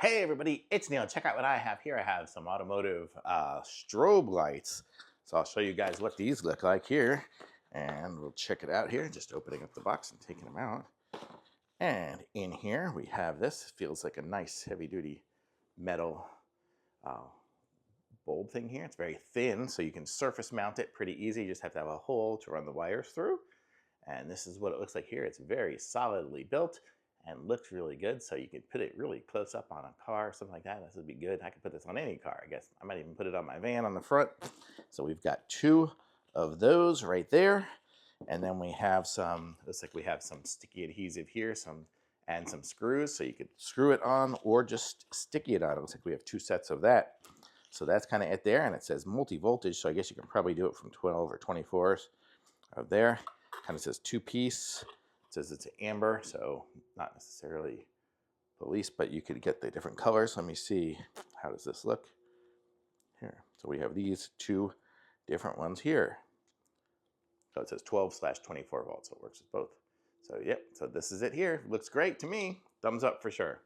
Hey everybody, it's Neil. Check out what I have here. I have some automotive strobe lights. So I'll show you guys what these look like here. And we'll check it out here. Just opening up the box and taking them out. And in here we have this. Feels like a nice heavy duty metal bulb thing here. It's very thin, so you can surface mount it pretty easy. You just have to have a hole to run the wires through. And this is what it looks like here. It's very solidly built and looks really good, so you can put it really close up on a car or something like that. This would be good. I could put this on any car, I guess. I might even put it on my van on the front. So we've got two of those right there. And then we have some, looks like we have some sticky adhesive here, and some screws, so you could screw it on or just sticky it on. It looks like we have two sets of that. So that's kind of it there, and it says multi-voltage, so I guess you can probably do it from 12 or 24s of there. Kind of says two-piece. It says it's amber, so not necessarily police, but you could get the different colors. Let me see. How does this look? Here. So we have these two different ones here. So it says 12/24 volts, so it works with both. So yep, so this is it here. Looks great to me. Thumbs up for sure.